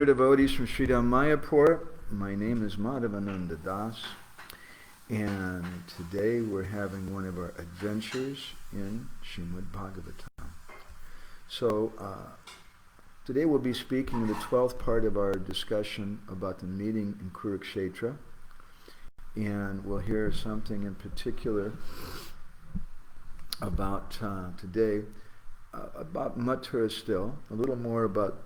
Devotees from Sridham Mayapur. My name is Madhavananda Das, and today we're having one of our adventures in Srimad Bhagavatam. So today we'll be speaking in the 12th part of our discussion about the meeting in Kurukshetra, and we'll hear something in particular about today. About Mathura still, a little more about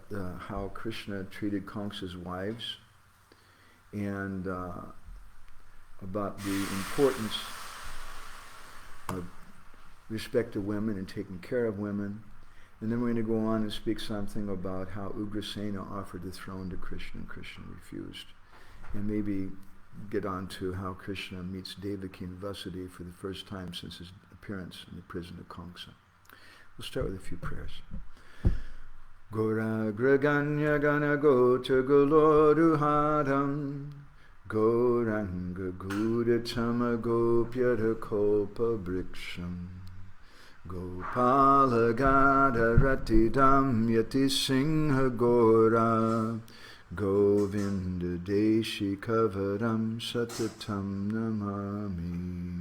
how Krishna treated Kamsa's wives, and about the importance of respect to women and taking care of women. And then we're going to go on and speak something about how Ugrasena offered the throne to Krishna and Krishna refused. And maybe get on to how Krishna meets Devaki and Vasudeva for the first time since his appearance in the prison of Kamsa. We'll start with a few prayers. Gora Graganya Gana Gota Goloruharam Goranga Gudatama Gopyata Kopa Briksham Gopala Gada Ratidam Yati Singha Gora Govinda Deshi Kavaram Satatam Namami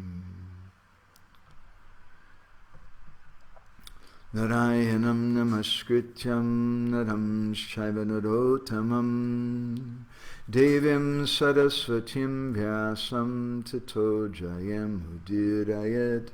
Narayanam namaskrityam naram shaivanadottamam Devim sarasvatim vyasam tato jayam udirayat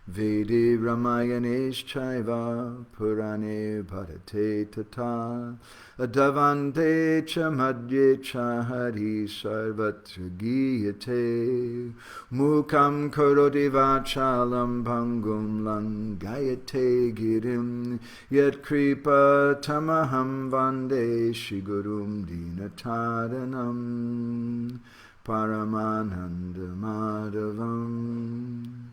Vedi Ramayanesh Chaiva Purane Bharate Tata Adavante Cha Madhye Cha Hari Sarvatra Giyate Mukam Karoti Vachalam Bhangum Langayate Girim Yat Kripa Tamaham Vande Shigurum Dinataranam Paramananda Madhavam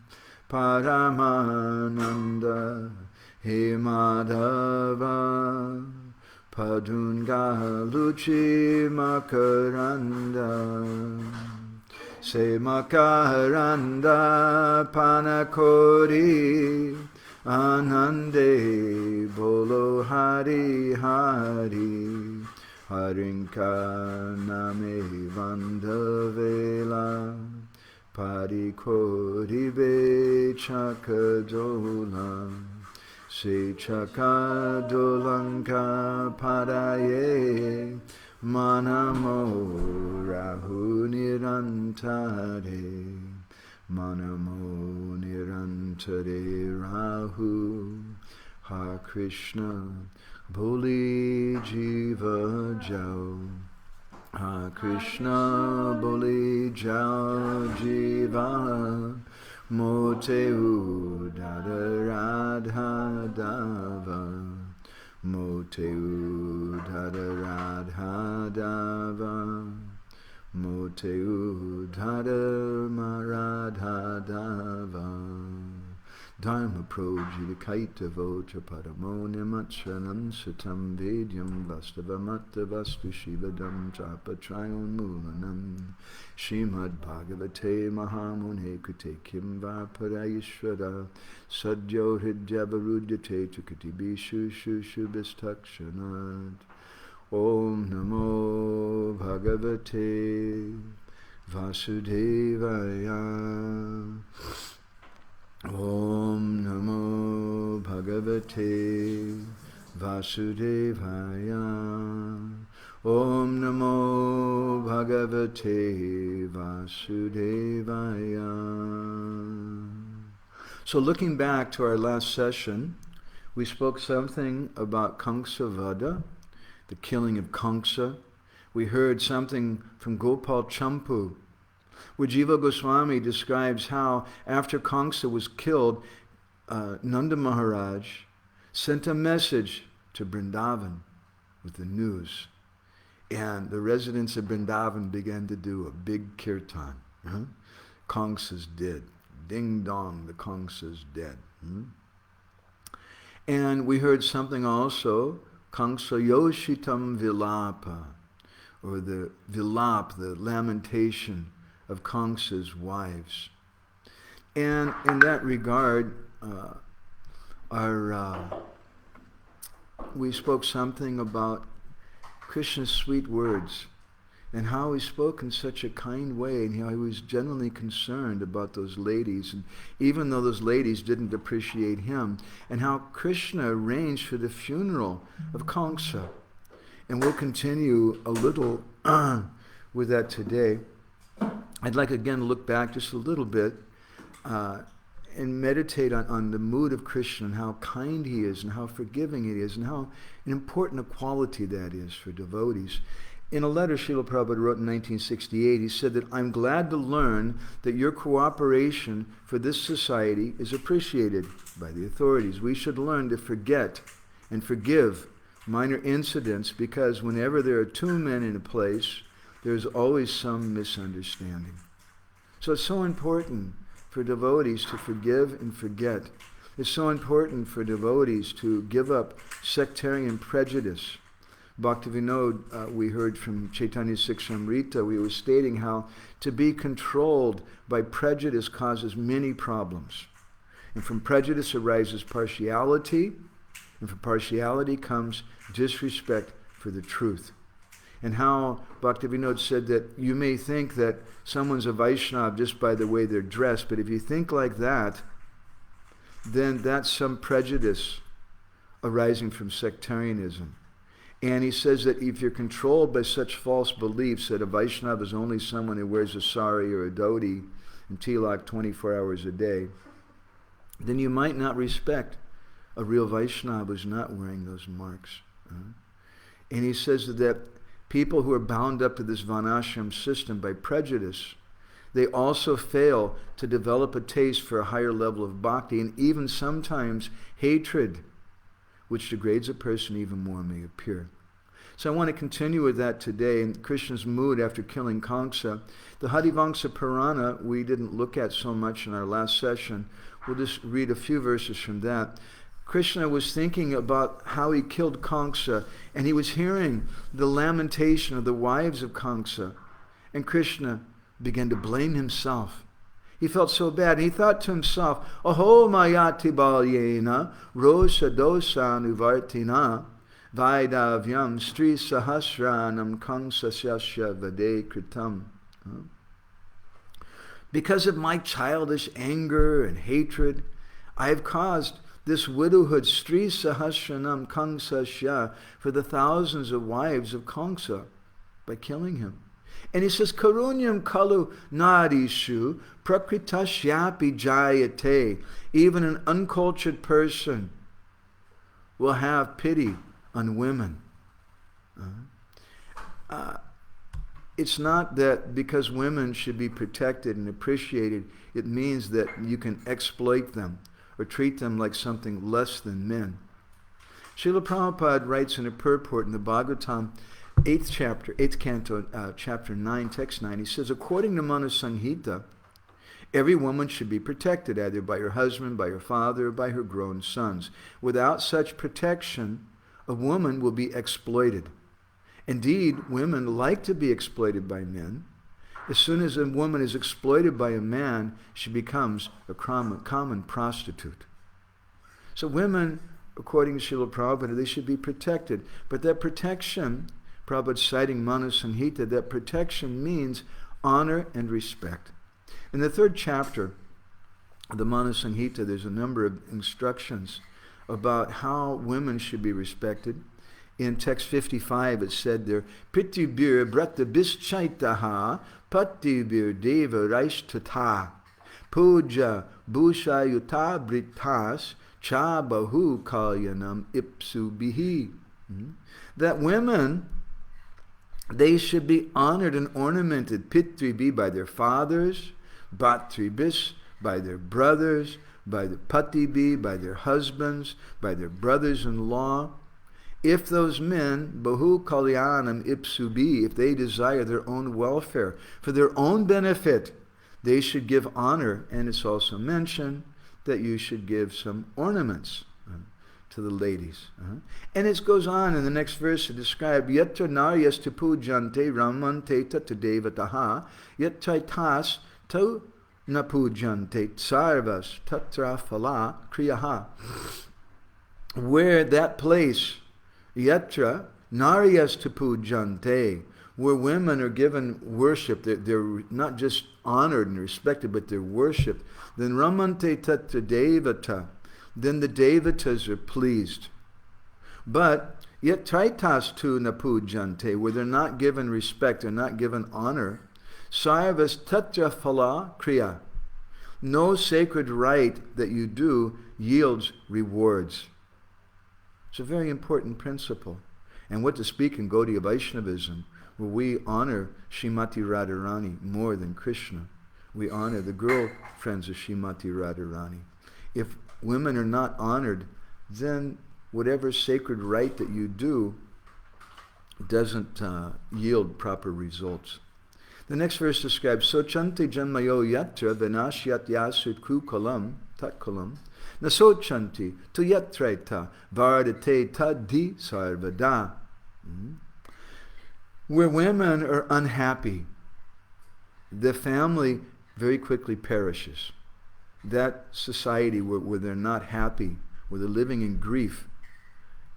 Paramananda Hemadava Padunga Luchi Makaranda Se Makaranda Panakori Anande Bolo Hari Hari Harinka Name Vandavela Parikoribe Chakadola Se Chakadolanka Padaye Manamo Rahu Nirantare Manamo Nirantare Rahu Ha Krishna Boli Jiva Jao Ha Krishna Boli Jao Jiva Moteu Dada Radha Dava Moteu Dada Radha Dava Moteu Dada Maradha Dava Dharma projivikaita vocha paramonimachanam satam vedyam vastavamata vastu shivadam chapatrayon mulanam Srimad Bhagavate Mahamune Kute Kim Varparayishvara Sadyo Hridyavarudhyate Chakatibishu Shushu Bistakshanad Om Namo Bhagavate Vasudevaya Om Namo Bhagavate Vasudevaya Om Namo Bhagavate Vasudevaya. So looking back to our last session, we spoke something about Kamsa Vada, the killing of Kamsa. We heard something from Gopal Champu, where Jiva Goswami describes how after Kamsa was killed, Nanda Maharaj sent a message to Vrindavan with the news. And the residents of Vrindavan began to do a big kirtan. Kamsa's dead. Ding dong, the Kamsa's dead. And we heard something also, Kamsa Yoshitam Vilapa, or the Vilap, the lamentation of Kamsa's wives. And in that regard, we spoke something about Krishna's sweet words, and how he spoke in such a kind way, and how he was genuinely concerned about those ladies, and even though those ladies didn't appreciate him, and how Krishna arranged for the funeral of Kamsa. And we'll continue a little with that today. I'd like again to look back just a little bit and meditate on the mood of Krishna and how kind he is and how forgiving he is and how important a quality that is for devotees. In a letter Srila Prabhupada wrote in 1968, he said that I'm glad to learn that your cooperation for this society is appreciated by the authorities. We should learn to forget and forgive minor incidents, because whenever there are two men in a place, there's always some misunderstanding. So it's so important for devotees to forgive and forget. It's so important for devotees to give up sectarian prejudice. Bhaktivinoda, we heard from Chaitanya Siksamrita, we were stating how to be controlled by prejudice causes many problems. And from prejudice arises partiality, and from partiality comes disrespect for the truth. And how Bhaktivinoda said that you may think that someone's a Vaishnava just by the way they're dressed, but if you think like that, then that's some prejudice arising from sectarianism. And he says that if you're controlled by such false beliefs that a Vaishnava is only someone who wears a sari or a dhoti and tilak 24 hours a day, then you might not respect a real Vaishnava who's not wearing those marks. And he says that people who are bound up to this Varnashram system by prejudice, they also fail to develop a taste for a higher level of bhakti, and even sometimes hatred, which degrades a person even more, may appear. So I want to continue with that today in Krishna's mood after killing Kamsa. The Harivamsa Purana we didn't look at so much in our last session. We'll just read a few verses from that. Krishna was thinking about how he killed Kamsa, and he was hearing the lamentation of the wives of Kamsa. And Krishna began to blame himself. He felt so bad. He thought to himself, Aho mayati balyena rosa dosa nuvartina vaidavyam stri sahasranam kamsasya vade kritam. Because of my childish anger and hatred, I have caused this widowhood, Sri Sahasranam Kamsasya, for the thousands of wives of Kamsa by killing him. And he says, Karunyam kalu narishu prakritasyapi jayate. Even an uncultured person will have pity on women. It's not that because women should be protected and appreciated, it means that you can exploit them or treat them like something less than men. Srila Prabhupada writes in a purport in the Bhagavatam, 8th canto, chapter 9, text 9, he says, according to Manu Sanghita, every woman should be protected either by her husband, by her father, or by her grown sons. Without such protection, a woman will be exploited. Indeed, women like to be exploited by men. As soon as a woman is exploited by a man, she becomes a common prostitute. So women, according to Srila Prabhupada, they should be protected. But that protection, Prabhupada citing Manu Sanghita, that protection means honor and respect. In the 3rd chapter of the Manu Sanghita, there's a number of instructions about how women should be respected. In text 55, it said there, Pritibir brata bischaitaha patibir deva raishtata puja bhushayuta britas cha bahu kalyanam ipsu bihi. That women, they should be honored and ornamented, pitribi by their fathers, bhatribis by their brothers, by the patibi by their husbands, by their brothers-in-law. If those men, bahu kalyanam ipsubi, if they desire their own welfare, for their own benefit, they should give honor. And it's also mentioned that you should give some ornaments to the ladies. And it goes on in the next verse to describe, yatra naryas tu pujante ramante tatadevataha, yatraitas tu napujante sarvas tatra phala kriyaha. Where that place, yatra Naryas tapujante, where women are given worship, they're not just honored and respected, but they're worshipped. Then ramante tatra devata, then the devatas are pleased. But yet traitas tu napujante, where they're not given respect, they're not given honor, sarvas tatra phala kriya, no sacred rite that you do yields rewards. It's a very important principle. And what to speak in Gaudiya Vaishnavism, where we honor Srimati Radharani more than Krishna. We honor the girlfriends of Srimati Radharani. If women are not honored, then whatever sacred rite that you do doesn't yield proper results. The next verse describes Sochante janmayo yatra vinashyat yasut kukalam tatkalam nasochanti tu yatraita vardate taddi sarvada. Where women are unhappy, the family very quickly perishes. That society where they're not happy, where they're living in grief,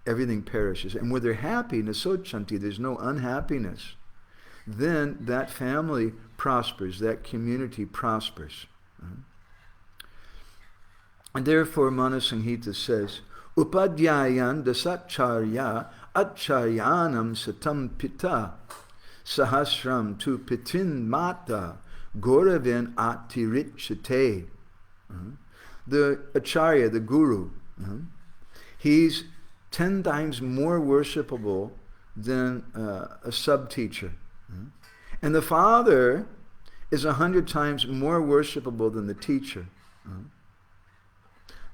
everything perishes. And where they're happy, nasochanti, there's no unhappiness, then that family prospers, that community prospers. And therefore Manasamhita says, Upadhyayan dasacharya acharyanam satam pita sahasram tu pitin mata goravin atirichate. The acharya, the guru, he's 10 times more worshipable than a sub-teacher. And the father is 100 times more worshipable than the teacher.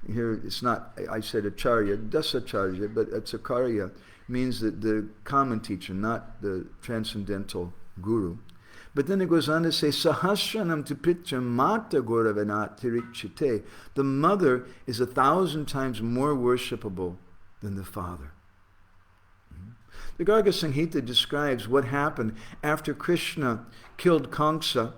Here it's not, I said acharya, dasacharya, but acharya means that the common teacher, not the transcendental guru. But then it goes on to say, Sahasranam tu pitra mata goravanat tirichite. The mother is 1,000 times more worshipable than the father. The Garga Samhita describes what happened after Krishna killed Kamsa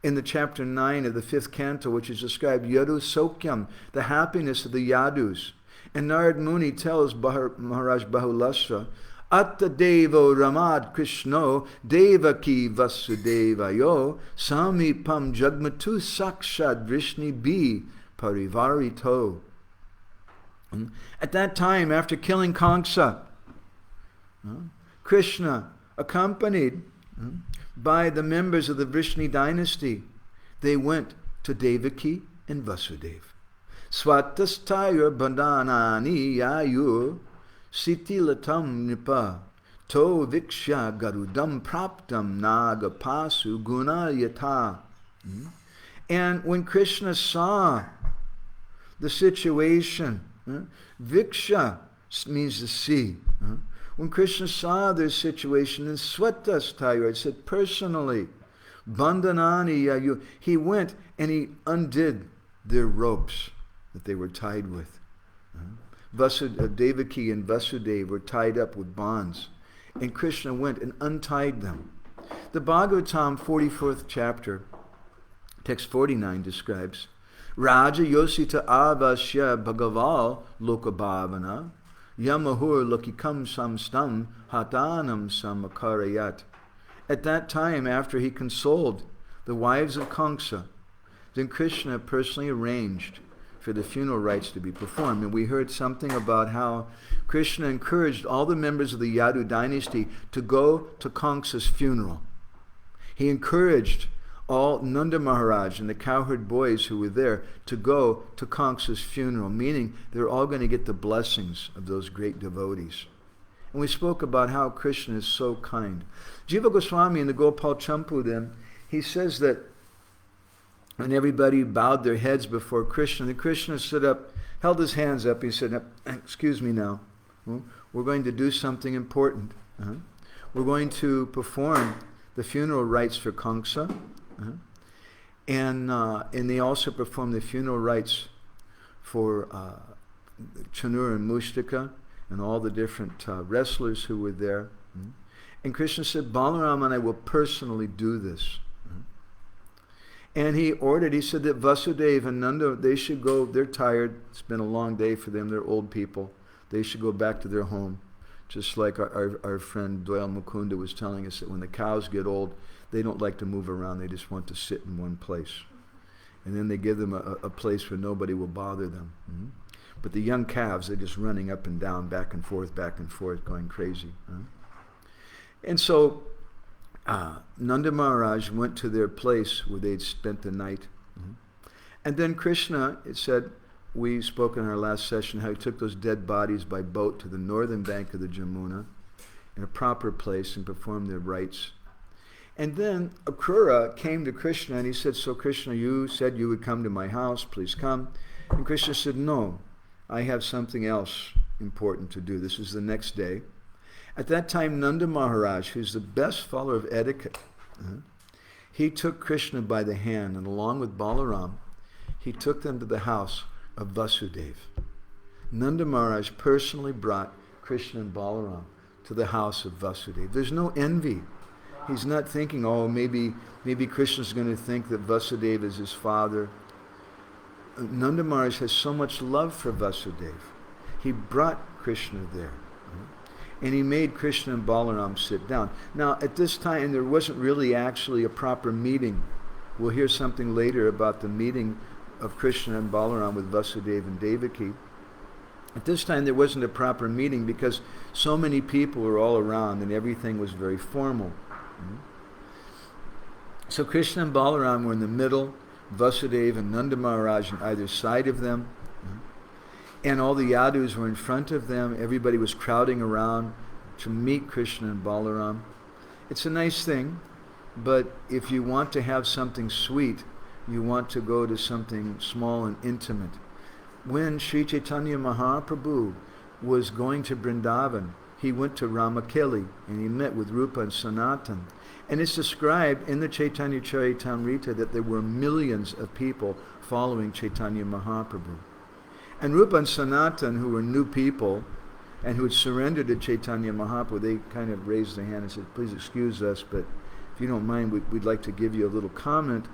in the chapter 9 of the 5th canto, which is described Yadu Sokyam, the happiness of the Yadus. And Narad Muni tells Maharaj Bahulasra, Atta Devo Ramad Krishno Devaki Vasudevayo Samipam Jagmatu Sakshad Vrishni Bi Parivarito. At that time, after killing Kamsa, Krishna, accompanied by the members of the Vrishni dynasty, they went to Devaki and Vasudeva. Swatastayur bandhanani yayur sitilatam nipa to viksha garudam praptam nagapasu gunayata. And when Krishna saw the situation, viksha means the sea. When Krishna saw their situation in Swatastayur, it said personally, bandhanani yayu, he went and he undid their ropes that they were tied with. Devaki and Vasudeva were tied up with bonds, and Krishna went and untied them. The Bhagavatam 44th chapter, text 49 describes, Raja Yosita Avasya Bhagaval Lokabhavana Yamahur Lokikam Samstam Hatanam Samakarayat. At that time, after he consoled the wives of Kamsa, then Krishna personally arranged for the funeral rites to be performed. And we heard something about how Krishna encouraged all the members of the Yadu dynasty to go to Kamsa's funeral. He encouraged all Nanda Maharaj and the cowherd boys who were there to go to Kamsa's funeral, meaning they're all going to get the blessings of those great devotees. And we spoke about how Krishna is so kind. Jiva Goswami in the Gopal Champu then, he says that when everybody bowed their heads before Krishna, the Krishna stood up, held his hands up, he said, excuse me now, we're going to do something important. We're going to perform the funeral rites for Kamsa, and they also performed the funeral rites for Chanur and Mustika and all the different wrestlers who were there. And Krishna said, Balaram and I will personally do this. And he ordered, he said that Vasudeva and Nanda, they should go, they're tired, it's been a long day for them, they're old people, they should go back to their home. Just like our friend Doyle Mukunda was telling us that when the cows get old, they don't like to move around. They just want to sit in one place. And then they give them a place where nobody will bother them. Mm-hmm. But the young calves, they're just running up and down, back and forth, going crazy. And so Nanda Maharaj went to their place where they'd spent the night. Mm-hmm. And then Krishna, it said, we spoke in our last session how he took those dead bodies by boat to the northern bank of the Jamuna in a proper place and performed their rites. And then Akrura came to Krishna and he said, so Krishna, you said you would come to my house, please come. And Krishna said, no, I have something else important to do. This is the next day. At that time, Nanda Maharaj, who's the best follower of etiquette, he took Krishna by the hand, and along with Balaram, he took them to the house of Vasudeva. Nanda Maharaj personally brought Krishna and Balaram to the house of Vasudeva. There's no envy. He's not thinking, oh, maybe Krishna's going to think that Vasudeva is his father. Nanda Maharaj has so much love for Vasudeva. He brought Krishna there. And he made Krishna and Balaram sit down. Now, at this time, there wasn't really actually a proper meeting. We'll hear something later about the meeting of Krishna and Balaram with Vasudeva and Devaki. At this time, there wasn't a proper meeting because so many people were all around and everything was very formal. So Krishna and Balaram were in the middle, Vasudeva and Nanda Maharaj on either side of them. And all the Yadus were in front of them. Everybody was crowding around to meet Krishna and Balaram. It's a nice thing, but if you want to have something sweet, you want to go to something small and intimate. When Sri Chaitanya Mahaprabhu was going to Vrindavan, he went to Ramakeli and he met with Rupa and Sanatan. And it's described in the Chaitanya Charitamrita that there were millions of people following Chaitanya Mahaprabhu. And Rupa and Sanatan, who were new people and who had surrendered to Chaitanya Mahaprabhu, they kind of raised their hand and said, please excuse us, but if you don't mind, we'd like to give you a little comment.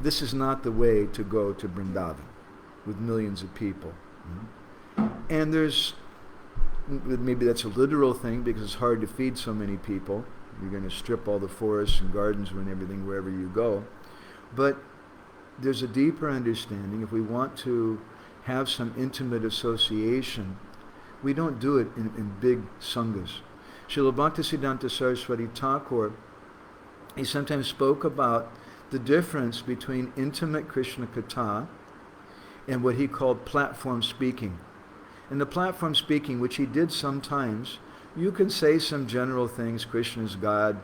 This is not the way to go to Vrindavan with millions of people. And maybe that's a literal thing because it's hard to feed so many people. You're going to strip all the forests and gardens and everything wherever you go. But there's a deeper understanding. If we want to have some intimate association, we don't do it in big sanghas. Srila Bhaktisiddhanta Saraswati Thakur, he sometimes spoke about the difference between intimate Krishna Katha and what he called platform speaking. In the platform speaking, which he did sometimes, you can say some general things, Krishna is God,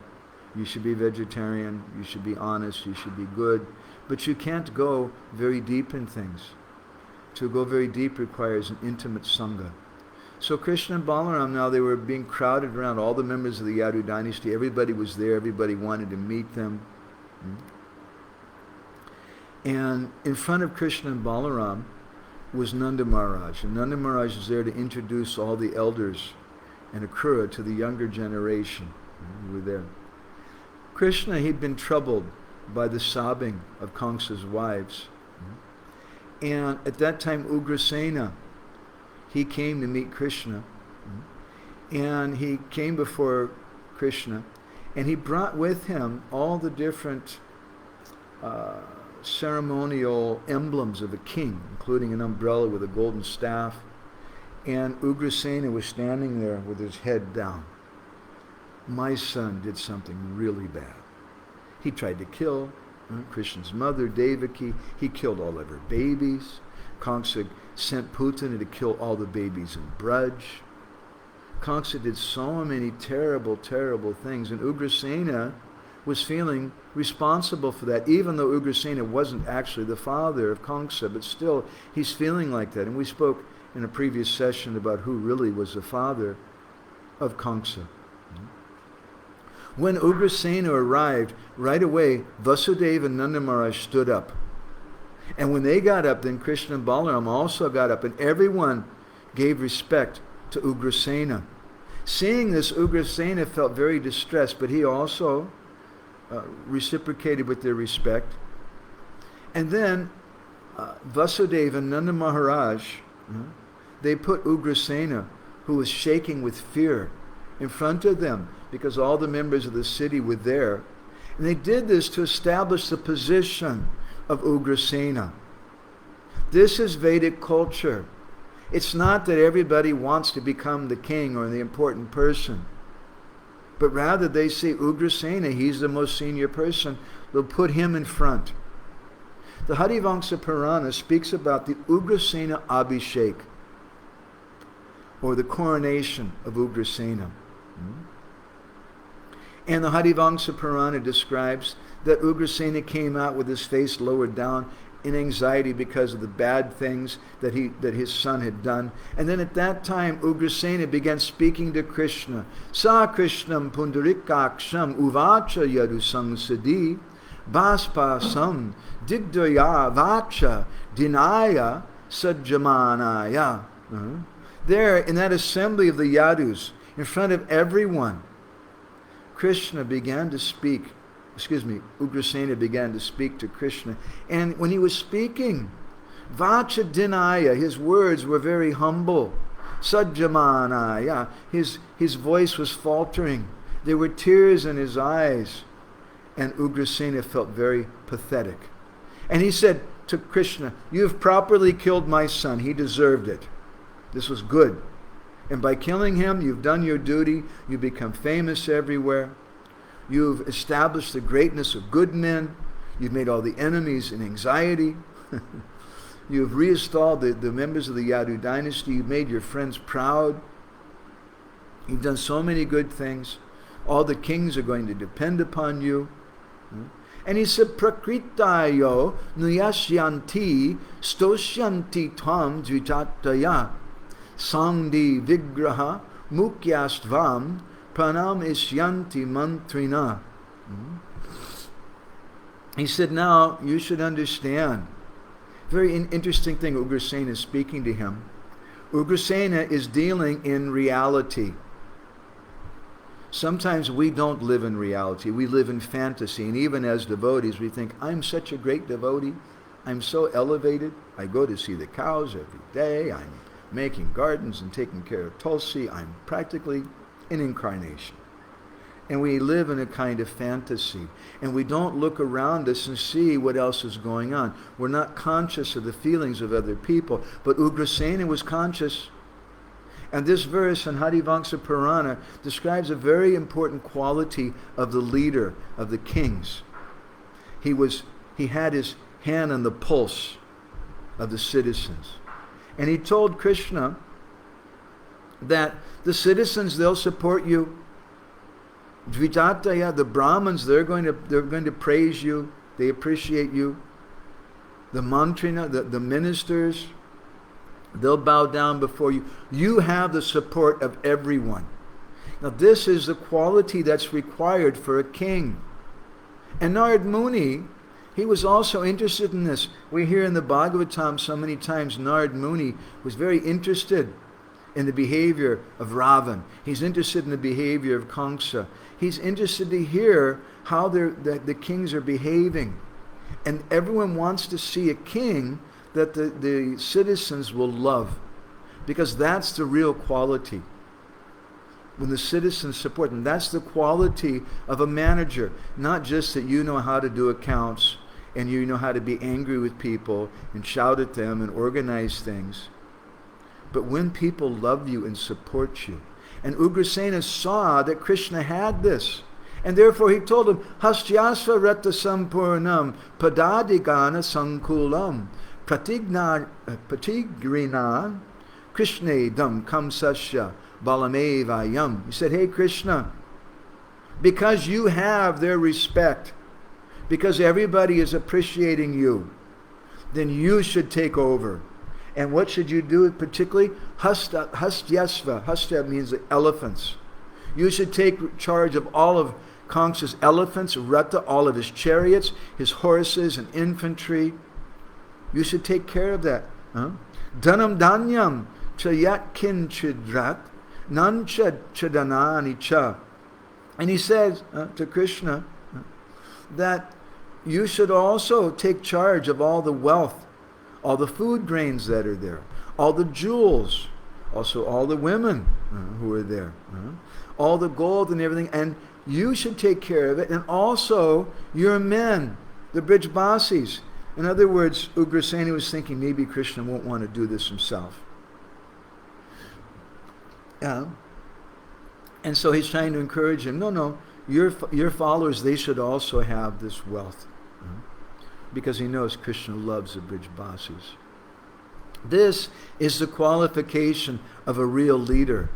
you should be vegetarian, you should be honest, you should be good, but you can't go very deep in things. To go very deep requires an intimate sangha. So Krishna and Balaram, now they were being crowded around, all the members of the Yadu dynasty, everybody was there, everybody wanted to meet them. And in front of Krishna and Balaram was Nanda Maharaj. And Nanda Maharaj was there to introduce all the elders and Akrura to the younger generation who were there. Krishna, he'd been troubled by the sobbing of Kamsa's wives. And at that time, Ugrasena, he came to meet Krishna. And he came before Krishna. And he brought with him all the different ceremonial emblems of a king, including an umbrella with a golden staff. And Ugrasena was standing there with his head down. My son did something really bad. He tried to kill Krishna's mother, Devaki. He killed all of her babies. Kamsa sent Putana to kill all the babies in Braj. Kamsa did so many terrible, terrible things. And Ugrasena was feeling responsible for that, even though Ugrasena wasn't actually the father of Kamsa, but still he's feeling like that. And we spoke in a previous session about who really was the father of Kamsa. When Ugrasena arrived, right away, Vasudeva and Nanda Maharaj stood up. And when they got up, then Krishna and Balaram also got up, and everyone gave respect to Ugrasena. Seeing this, Ugrasena felt very distressed, but he also reciprocated with their respect. And then Vasudeva and Nanda Maharaj, they put Ugrasena who was shaking with fear in front of them because all the members of the city were there. And they did this to establish the position of Ugrasena. This is Vedic culture. It's not that everybody wants to become the king or the important person, but rather they see Ugrasena, he's the most senior person, they'll put him in front. The Harivamsa Purana speaks about the Ugrasena Abhishek, or the coronation of Ugrasena. And the Harivamsa Purana describes that Ugrasena came out with his face lowered down in anxiety because of the bad things that his son had done. And then at that time, Ugrasena began speaking to Krishna. Sa Krishnam pundarikaksham uvacha yadu samsadi baspasam digdaya vacha dinaya sajjamanaya. There, in that assembly of the Yadus, in front of everyone, Krishna began to speak. Ugrasena began to speak to Krishna. And when he was speaking, Vacha Dinaya, his words were very humble. Sajjamanaya, his voice was faltering. There were tears in his eyes. And Ugrasena felt very pathetic. And he said to Krishna, "You have properly killed my son. He deserved it. This was good. And by killing him, you've done your duty. You've become famous everywhere. You've established the greatness of good men. You've made all the enemies in anxiety. You've reinstalled the members of the Yadu dynasty. You've made your friends proud. You've done so many good things. All the kings are going to depend upon you." And he said, "Prakritayo nuyashyanti stoshyanti tvam dvijataya sangdi vigraha mukyastvam pranam ishyanti mantrina." He said, now you should understand. Very interesting thing Ugrasena is speaking to him. Ugrasena is dealing in reality. Sometimes we don't live in reality. We live in fantasy. And even as devotees, we think, I'm such a great devotee. I'm so elevated. I go to see the cows every day. I'm making gardens and taking care of Tulsi. I'm practically an incarnation. And we live in a kind of fantasy. And we don't look around us and see what else is going on. We're not conscious of the feelings of other people. But Ugrasena was conscious. And this verse in Harivamsa Purana describes a very important quality of the leader, of the kings. He had his hand on the pulse of the citizens. And he told Krishna that the citizens, they'll support you. Dvijataya, the Brahmins, they're going to praise you. They appreciate you. The mantrina, the ministers, they'll bow down before you. You have the support of everyone. Now this is the quality that's required for a king. And Narad Muni, he was also interested in this. We hear in the Bhagavatam so many times Narad Muni was very interested in the behavior of Ravan. He's interested in the behavior of Kamsa. He's interested to hear how the kings are behaving. And everyone wants to see a king that the citizens will love, because that's the real quality. When the citizens support them, that's the quality of a manager. Not just that you know how to do accounts and you know how to be angry with people and shout at them and organize things, but when people love you and support you. And Ugrasena saw that Krishna had this. And therefore he told him, Hastyasva rata sampurnam padadigana sankulam pratigrina krishnedam kamsasya balamevayam. He said, hey Krishna, because you have their respect, because everybody is appreciating you, then you should take over. And what should you do particularly? Hastyasva. Hastya means the elephants. You should take charge of all of Kamsa's elephants, Rata, all of his chariots, his horses and infantry. You should take care of that. Dhanam dhanyam chayat kinchidrat nancha chadanani cha. And he says to Krishna that you should also take charge of all the wealth, all the food grains that are there, all the jewels, also all the women who were there, all the gold and everything, and you should take care of it, and also your men, the Brijbasis. In other words, Ugrasena was thinking maybe Krishna won't want to do this himself. And so he's trying to encourage him, no, your followers, they should also have this wealth. Because he knows Krishna loves the Brijbasis. This is the qualification of a real leader.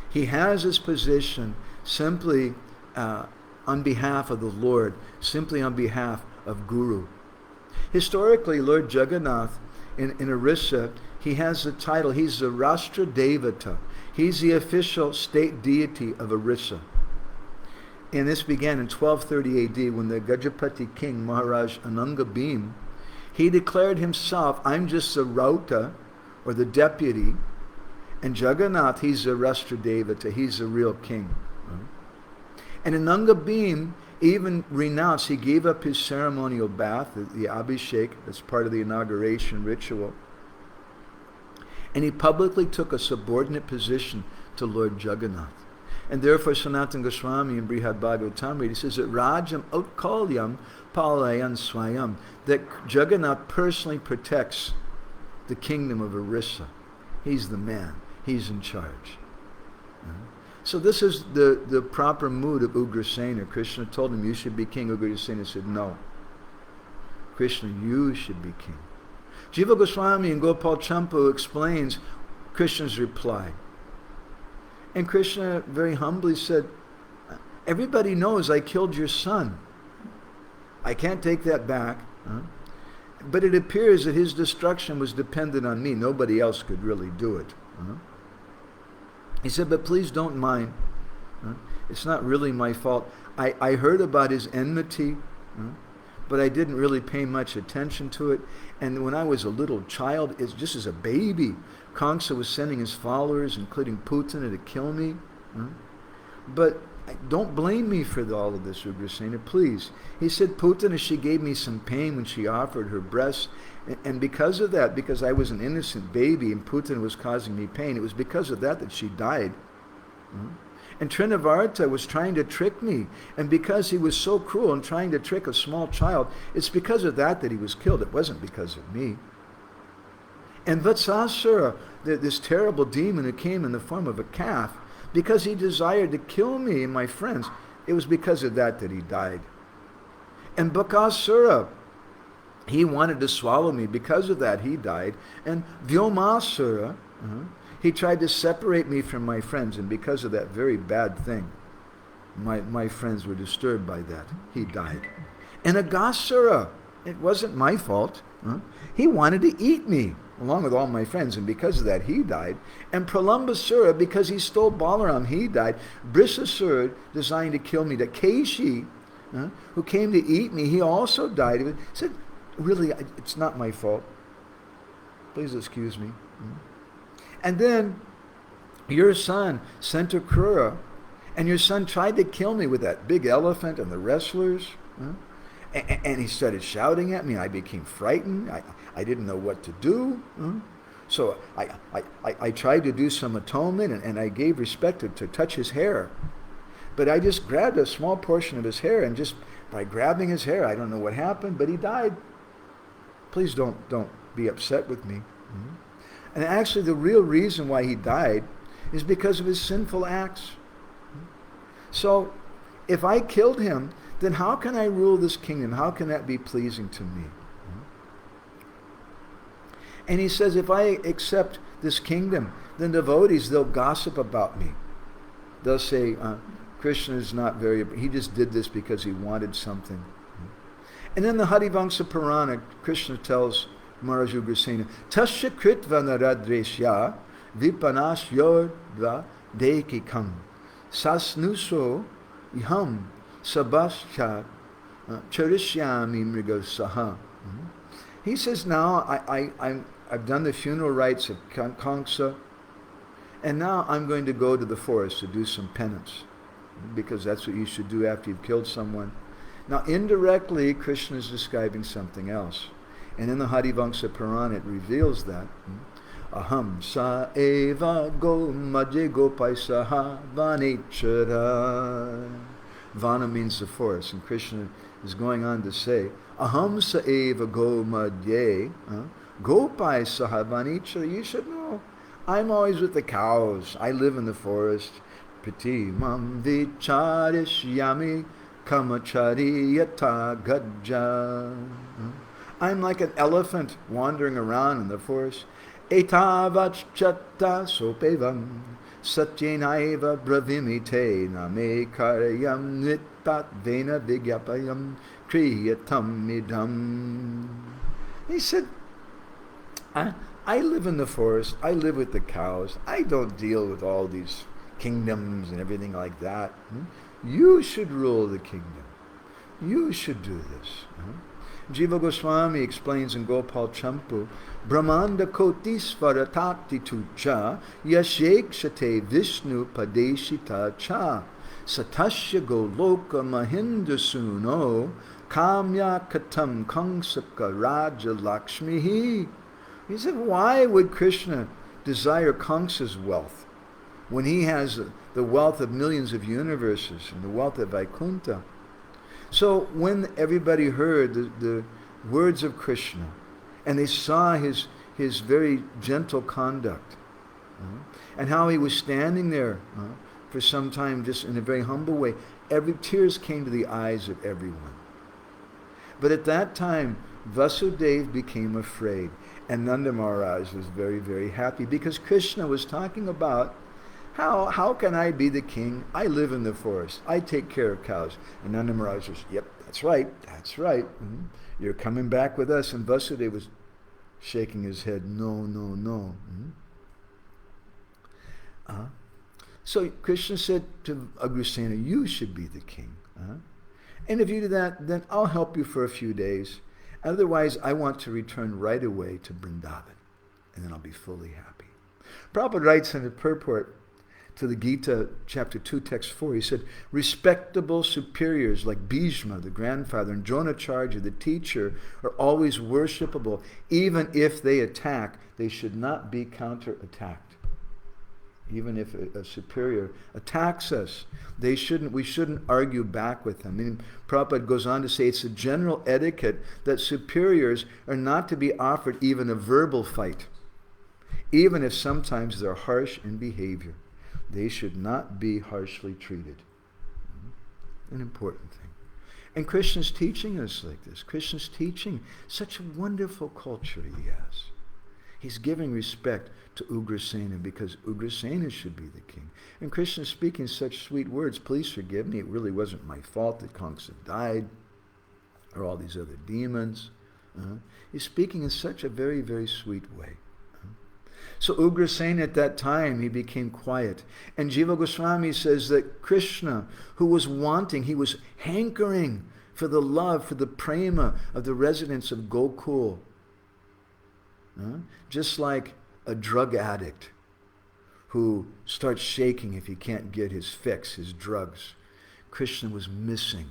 He has his position simply on behalf of the Lord, simply on behalf of Guru. Historically, Lord Jagannath in Orissa, he has the title, he's the Rashtra Devata. He's the official state deity of Orissa. And this began in 1230 AD when the Gajapati king, Maharaj Anangabhim, he declared himself, I'm just the Rauta, or the deputy, and Jagannath, he's the Rashtra Devata, he's the real king. And Anangabhim even renounced, he gave up his ceremonial bath, the Abhishek, that's part of the inauguration ritual, and he publicly took a subordinate position to Lord Jagannath. And therefore Sanatana Goswami in Brihad Bhagavatamrita, he says that Rajam Utkalyam Palayan Swayam, that Jagannath personally protects the kingdom of Orissa. He's the man. He's in charge. So this is the proper mood of Ugrasena. Krishna told him, you should be king. Ugrasena said, no. Krishna, you should be king. Jiva Goswami and Gopal Champu explains Krishna's reply. And Krishna very humbly said, everybody knows I killed your son. I can't take that back. But it appears that his destruction was dependent on me. Nobody else could really do it. He said, but please don't mind. It's not really my fault. I heard about his enmity, but I didn't really pay much attention to it. And when I was a little child, just as a baby, Kamsa was sending his followers, including Putana, to kill me. But don't blame me for all of this, Ugrasena, please. He said, Putana, she gave me some pain when she offered her breasts. And because of that, because I was an innocent baby and Putana was causing me pain, it was because of that she died. And Trinavarta was trying to trick me. And because he was so cruel and trying to trick a small child, it's because of that he was killed. It wasn't because of me. And Vatsasura, this terrible demon who came in the form of a calf, because he desired to kill me and my friends, it was because of that he died. And Bakasura, he wanted to swallow me. Because of that, he died. And Vyomasura, he tried to separate me from my friends, and because of that very bad thing, my friends were disturbed by that. He died. And Agasura, it wasn't my fault. He wanted to eat me, along with all my friends, and because of that, he died. And Pralambasura, because he stole Balaram, he died. Brisasura, designed to kill me. Keshi, who came to eat me, he also died. He said, really, it's not my fault. Please excuse me. And then your son, Santakrura, and your son tried to kill me with that big elephant and the wrestlers. And he started shouting at me. I became frightened. I didn't know what to do. So I tried to do some atonement, and I gave respect to touch his hair. But I just grabbed a small portion of his hair, and just by grabbing his hair, I don't know what happened, but he died. Please don't be upset with me. And actually the real reason why he died is because of his sinful acts. So if I killed him, then how can I rule this kingdom? How can that be pleasing to me? And he says, if I accept this kingdom, then devotees, they'll gossip about me. They'll say, Krishna is not he just did this because he wanted something. And then the Harivamsa Purana, Krishna tells Maharaj Ugrasena, Tasya kritva naradresya vipanas yodva dekikam sasnuso iham sabascha charishyami mrigasaha. He says, now I've done the funeral rites of Kamsa, and now I'm going to go to the forest to do some penance, because that's what you should do after you've killed someone. Now, indirectly, Krishna is describing something else. And in the Harivamsa Purana, it reveals that. Aham sa eva go madhye gopaisaha vanechara. Vana means the forest, and Krishna is going on to say, Aham sa eva go madhye gopaisaha vanechara. You should know, I'm always with the cows. I live in the forest. Piti mam vicharishyami kamachari yata gajja. I'm like an elephant wandering around in the forest. Etavachata sopevam satyenaiva bravimite name karyam nitat vena vigyapayam kriyatam idam. He said, I live in the forest. I live with the cows. I don't deal with all these kingdoms and everything like that. You should rule the kingdom. You should do this. Jiva Goswami explains in Gopal Champu, Brahmanda kotisvara tati tucha yashekshate Vishnu padeshita cha satasya goloka mahindasuno kamya katam kangsaka raja lakshmihi. He said, why would Krishna desire Kamsa's wealth when he has the wealth of millions of universes and the wealth of Vaikuntha? So when everybody heard the words of Krishna and they saw his very gentle conduct and how he was standing there for some time just in a very humble way, tears came to the eyes of everyone. But at that time, Vasudeva became afraid, and Nanda Maharaj was very, very happy because Krishna was talking about how can I be the king? I live in the forest. I take care of cows. And Nanda Maharaj says, yep, that's right. You're coming back with us. And Vasudeva was shaking his head, no. So Krishna said to Ugrasena, you should be the king. And if you do that, then I'll help you for a few days. Otherwise, I want to return right away to Vrindavan. And then I'll be fully happy. Prabhupada writes in the purport to the Gita, chapter 2, text 4, he said, respectable superiors like Bhishma, the grandfather, and Dronacharya, the teacher, are always worshipable. Even if they attack, they should not be counterattacked. Even if a superior attacks us, we shouldn't argue back with them. I mean, Prabhupada goes on to say it's a general etiquette that superiors are not to be offered even a verbal fight, even if sometimes they're harsh in behavior. They should not be harshly treated. An important thing. And Krishna's teaching us like this. Krishna's teaching such a wonderful culture he has. He's giving respect to Ugrasena because Ugrasena should be the king. And Krishna's speaking such sweet words. Please forgive me. It really wasn't my fault that Kamsa died or all these other demons. He's speaking in such a very, very sweet way. So Ugrasena at that time, he became quiet. And Jiva Goswami says that Krishna, who was wanting, he was hankering for the love, for the prema of the residents of Gokul. Just like a drug addict who starts shaking if he can't get his fix, his drugs. Krishna was missing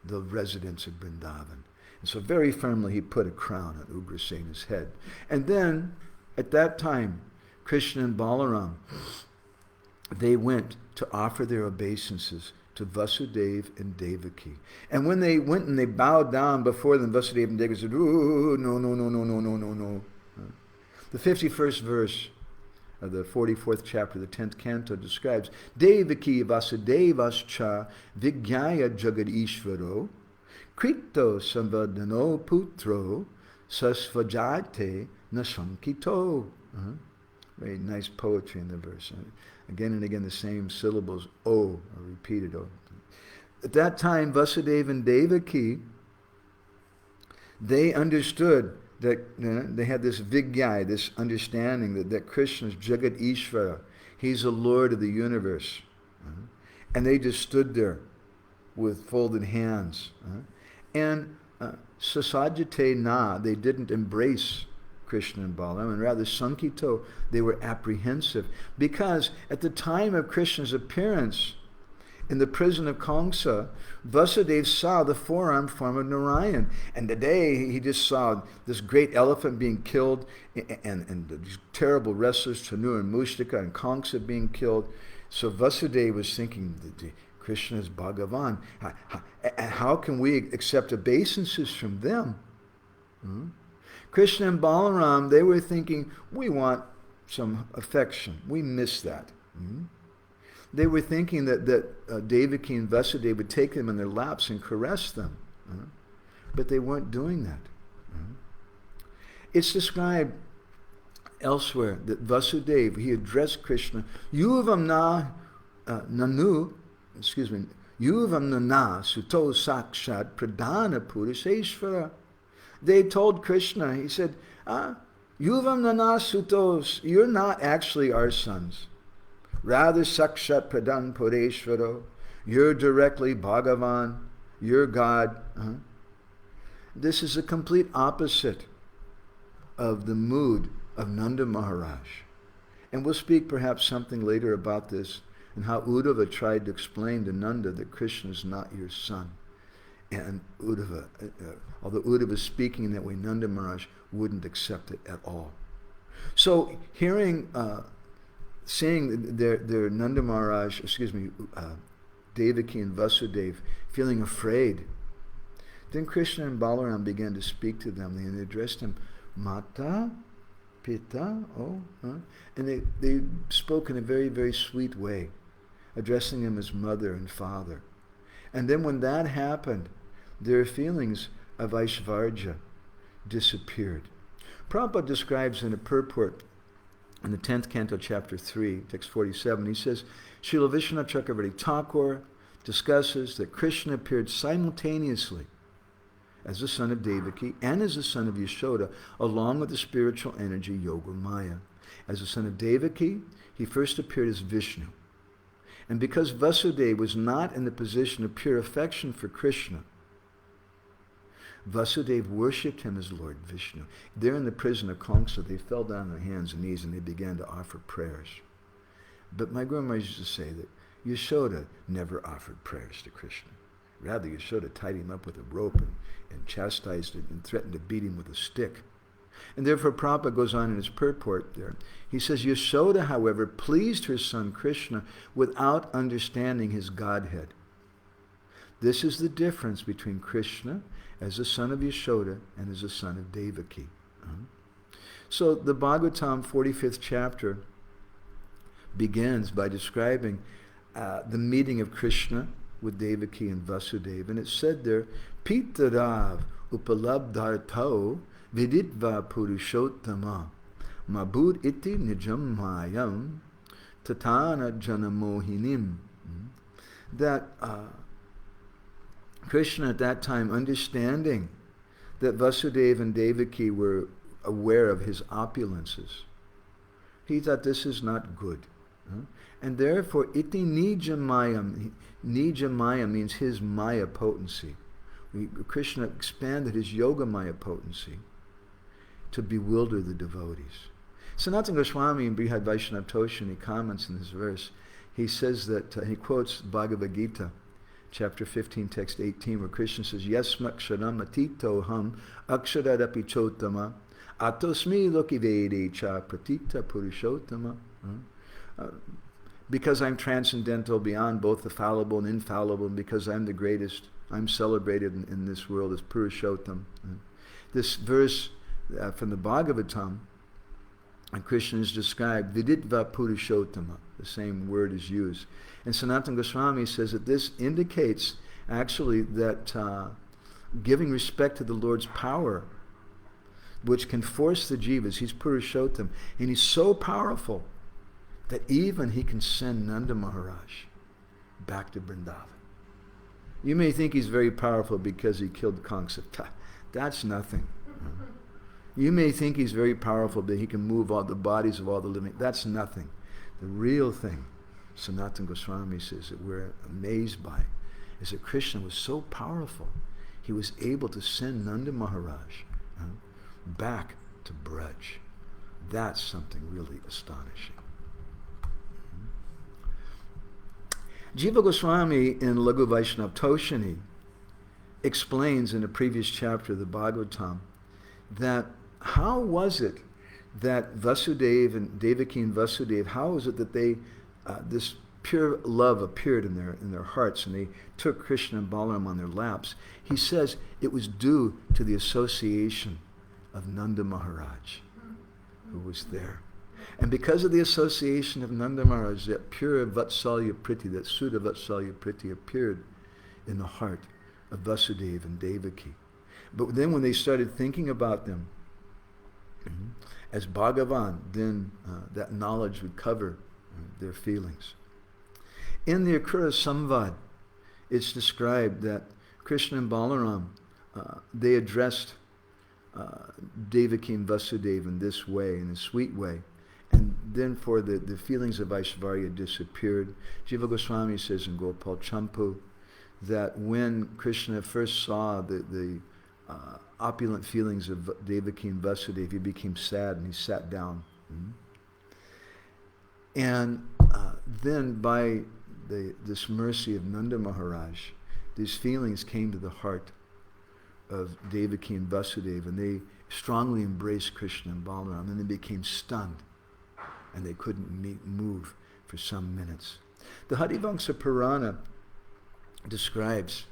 the residents of Vrindavan. And so very firmly he put a crown on Ugrasena's head. And then, at that time, Krishna and Balaram, they went to offer their obeisances to Vasudeva and Devaki. And when they went and they bowed down before them, Vasudeva and Devaki said, "Ooh, no. The 51st verse of the 44th chapter, the 10th canto, describes Devaki Vasudevascha Vigyaya Jagad Ishvaro Krito Samvadano Putro Sasvajate Nasankito. Very nice poetry in the verse. Again and again the same syllables, O, are repeated. O. At that time, Vasudeva and Devaki, they understood that they had this Vigyai, this understanding that Krishna is Jagat Ishvara. He's the Lord of the universe. And they just stood there with folded hands. And Sasajate Na, they didn't embrace Krishna and Balaram, and rather Sankito, they were apprehensive. Because at the time of Krishna's appearance, in the prison of Kamsa, Vasudeva saw the four-armed form of Narayan. And today he just saw this great elephant being killed and these terrible wrestlers, Tanu and Mustika and Kamsa being killed. So Vasudeva was thinking, Krishna is Bhagavan. How can we accept obeisances from them? Krishna and Balaram, they were thinking, we want some affection. We miss that. They were thinking that Devaki and Vasudeva would take them in their laps and caress them. But they weren't doing that. It's described elsewhere that Vasudeva, he addressed Krishna, Yuvam nana suto sakshat pradana puruseshvara. They told Krishna, he said, Yuvam nana sutos, you're not actually our sons. Rather sakshat pradan pureshvaro, you're directly Bhagavan, you're God. This is a complete opposite of the mood of Nanda Maharaj. And we'll speak perhaps something later about this and how Uddhava tried to explain to Nanda that Krishna is not your son. And Uddhava, although Uddhava was speaking in that way, Nanda Maharaj wouldn't accept it at all. So seeing their Nanda Maharaj, Devaki and Vasudeva feeling afraid, then Krishna and Balaram began to speak to them, and they addressed him, Mata, Pita, and they spoke in a very, very sweet way, addressing him as mother and father. And then when that happened, their feelings of Aishvarya disappeared. Prabhupada describes in a purport in the 10th canto, chapter 3, text 47, he says, Srila Vishwanath Chakravarti Thakur discusses that Krishna appeared simultaneously as the son of Devaki and as the son of Yashoda, along with the spiritual energy Yoga Maya. As the son of Devaki, he first appeared as Vishnu. And because Vasudeva was not in the position of pure affection for Krishna, Vasudeva worshipped him as Lord Vishnu. There in the prison of Kamsa, they fell down on their hands and knees and they began to offer prayers. But my Guru Maharaj used to say that Yashoda never offered prayers to Krishna. Rather, Yashoda tied him up with a rope and chastised him and threatened to beat him with a stick. And therefore Prabhupada goes on in his purport there. He says, Yashoda, however, pleased her son Krishna without understanding his Godhead. This is the difference between Krishna as the son of Yashoda and as the son of Devaki. So the Bhagavatam 45th chapter begins by describing the meeting of Krishna with Devaki and Vasudeva. And it said there, Pitarav upalabdhartao viditva purushottama mabud iti nijam mayam tatana janamohinim. That Krishna at that time, understanding that Vasudeva and Devaki were aware of his opulences, he thought this is not good. And therefore, iti nijamaya means his maya potency. Krishna expanded his yoga maya potency to bewilder the devotees. Sanatana Goswami in Brihad Vaishnava Toshani comments in this verse. He says that, he quotes Bhagavad Gita, chapter 15, text 18, where Krishna says, Yasmaksharam atito ham akshadadapi chotama atosmi loki vede cha pratita purushottama. Because I'm transcendental beyond both the fallible and infallible, and because I'm the greatest, I'm celebrated in this world as Purushottam. This verse from the Bhagavatam, and Krishna is described, Viditva Purushottama, the same word is used. And Sanatana Goswami says that this indicates actually that giving respect to the Lord's power, which can force the jivas, he's Purushottam, and he's so powerful that even he can send Nanda Maharaj back to Vrindavan. You may think he's very powerful because he killed Kamsa. That's nothing. You may think he's very powerful that he can move all the bodies of all the living. That's nothing. The real thing, Sanatana Goswami says, that we're amazed by is that Krishna was so powerful, he was able to send Nanda Maharaj back to Braj. That's something really astonishing. Jiva Goswami in Laghu Vaishnav Toshini explains in a previous chapter of the Bhagavatam that how was it that Vasudeva and Devaki and Vasudeva, how was it that they, this pure love appeared in their hearts and they took Krishna and Balaram on their laps? He says it was due to the association of Nanda Maharaj, who was there. And because of the association of Nanda Maharaj, that pure Vatsalya Priti, that Sudha Vatsalya Priti appeared in the heart of Vasudeva and Devaki. But then when they started thinking about them as Bhagavan, then that knowledge would cover their feelings. In the Akrura Samvad, it's described that Krishna and Balaram, they addressed Devaki and Vasudeva in this way, in a sweet way. And then for the feelings of Aishvarya disappeared. Jiva Goswami says in Gopal Champu that when Krishna first saw the opulent feelings of Devaki and Vasudeva, he became sad and he sat down. And then by this mercy of Nanda Maharaj, these feelings came to the heart of Devaki and Vasudeva, and they strongly embraced Krishna and Balaram, and they became stunned, and they couldn't move for some minutes. The Harivamsa Purana describes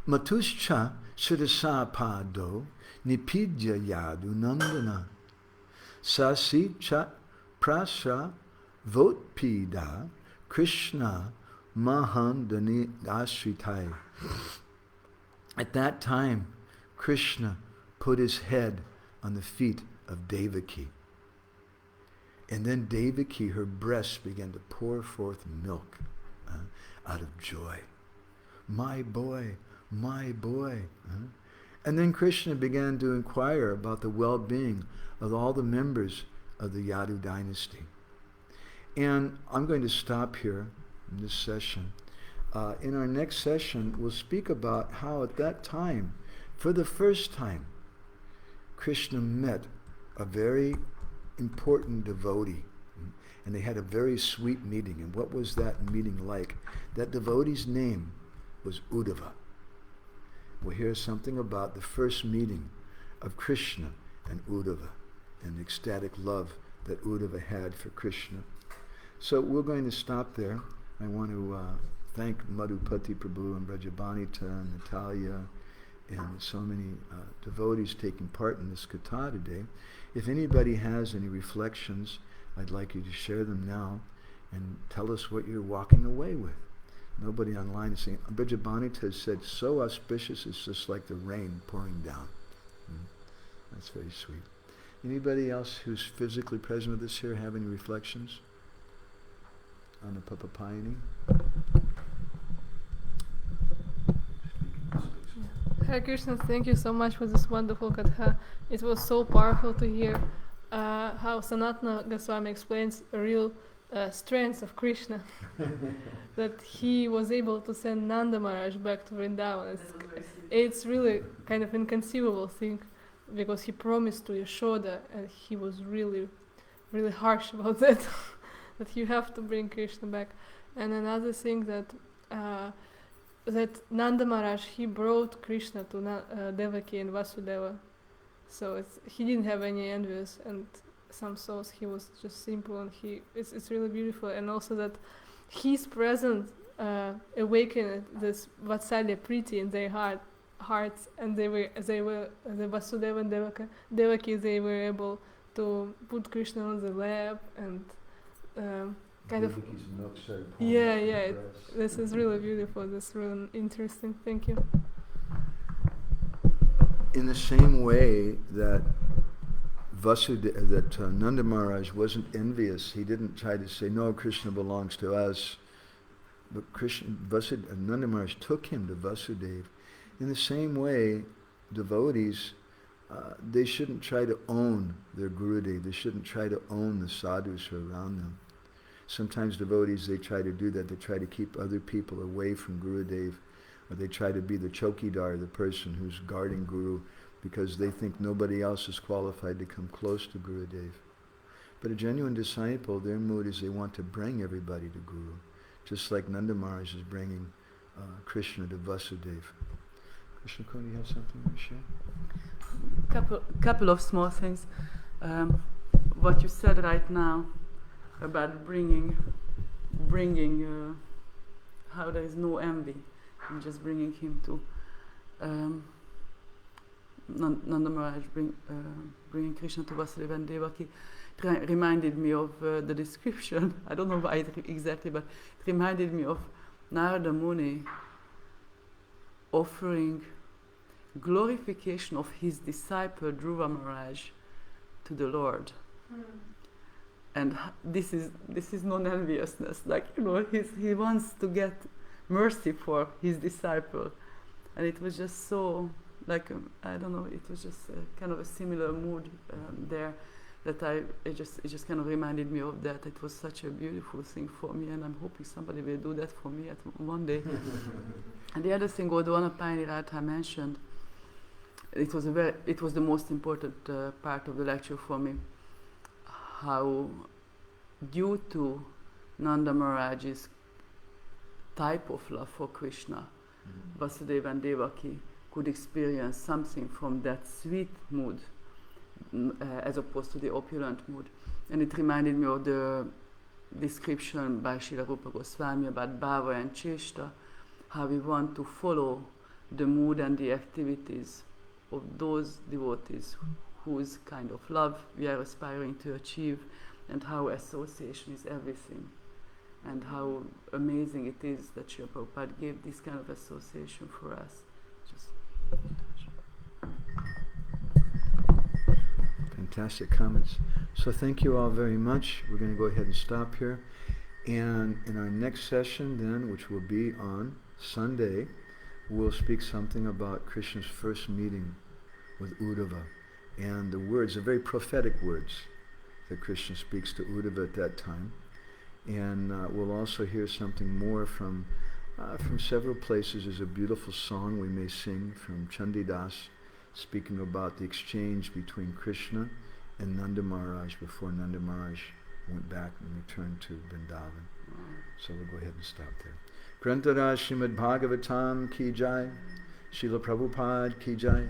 Matuscha Shirasa Pado Nipidya Yadu Nandana Sasi Cha Prasha Votpida Krishna Mahandani Ashritai. At that time, Krishna put his head on the feet of Devaki. And then Devaki, her breasts began to pour forth milk out of joy. My boy, my boy. And then Krishna began to inquire about the well-being of all the members of the Yadu dynasty. And I'm going to stop here in this session. In our next session, we'll speak about how at that time, for the first time, Krishna met a very important devotee. And they had a very sweet meeting. And what was that meeting like? That devotee's name was Uddhava. We'll hear something about the first meeting of Krishna and Uddhava and the ecstatic love that Uddhava had for Krishna. So we're going to stop there. I want to thank Madhupati Prabhu and Brajabanita and Natalia and so many devotees taking part in this katha today. If anybody has any reflections, I'd like you to share them now and tell us what you're walking away with. Nobody online is saying, Brajabanita has said, so auspicious, it's just like the rain pouring down. That's very sweet. Anybody else who's physically present with us here have any reflections on the Papapayani? Hare Krishna, thank you so much for this wonderful katha. It was so powerful to hear how Sanatana Goswami explains a real strength of Krishna. That he was able to send Nanda Maharaj back to Vrindavan. It's really kind of inconceivable thing, because he promised to Yashoda and he was really, really harsh about that. That you have to bring Krishna back. And another thing that Nanda Maharaj, he brought Krishna to Devaki and Vasudeva. So he didn't have any envious, and some souls he was just simple, and it's really beautiful. And also that his presence awakened this Vatsalya Priti in their hearts, and they were the Vasudeva and Devaki, they were able to put Krishna on the lap and kind of this is really beautiful. This is really interesting. Thank you. In the same way that Nanda Maharaj wasn't envious, he didn't try to say, no, Krishna belongs to us. But Nanda Maharaj took him to Vasudeva. In the same way, devotees, they shouldn't try to own their Gurudev. They shouldn't try to own the sadhus who are around them. Sometimes devotees, they try to do that. They try to keep other people away from Gurudev, or they try to be the chokidar, the person who's guarding Guru, because they think nobody else is qualified to come close to Gurudev. But a genuine disciple, their mood is they want to bring everybody to Guru, just like Nanda Maharaj is bringing Krishna to Vasudeva. Krishna Kuni, you have something to share? Couple of small things. What you said right now about bringing how there is no envy, and just bringing him to Nanda Maharaj, bringing Krishna to Vasudeva and Devaki, reminded me of the description. I don't know why exactly, but it reminded me of Narada Muni offering glorification of his disciple Dhruva Maharaj to the Lord. And this is non-enviousness. Like, he wants to get mercy for his disciple, and it was just so like I don't know. It was just kind of a similar mood there. That it just kind of reminded me of that. It was such a beautiful thing for me, and I'm hoping somebody will do that for me one day. And the other thing, although Anapayani Radha mentioned, it was the most important part of the lecture for me. How, due to Nanda Maharaj's type of love for Krishna, Vasudeva and Devaki could experience something from that sweet mood, as opposed to the opulent mood. And it reminded me of the description by Srila Rupa Goswami about Bhava and Cheshta, how we want to follow the mood and the activities of those devotees whose kind of love we are aspiring to achieve, and how association is everything, and how amazing it is that Srila Prabhupada gave this kind of association for us. Fantastic comments. So thank you all very much. We're going to go ahead and stop here. And in our next session then, which will be on Sunday, we'll speak something about Krishna's first meeting with Uddhava. And the words, the very prophetic words that Krishna speaks to Uddhava at that time. And we'll also hear something more from several places. There's a beautiful song we may sing from Chandidas, speaking about the exchange between Krishna and Nanda Maharaj before Nanda Maharaj went back and returned to Vrindavan. So we'll go ahead and stop there. Grantaraj Srimad Bhagavatam ki jai, Srila Prabhupada ki jai.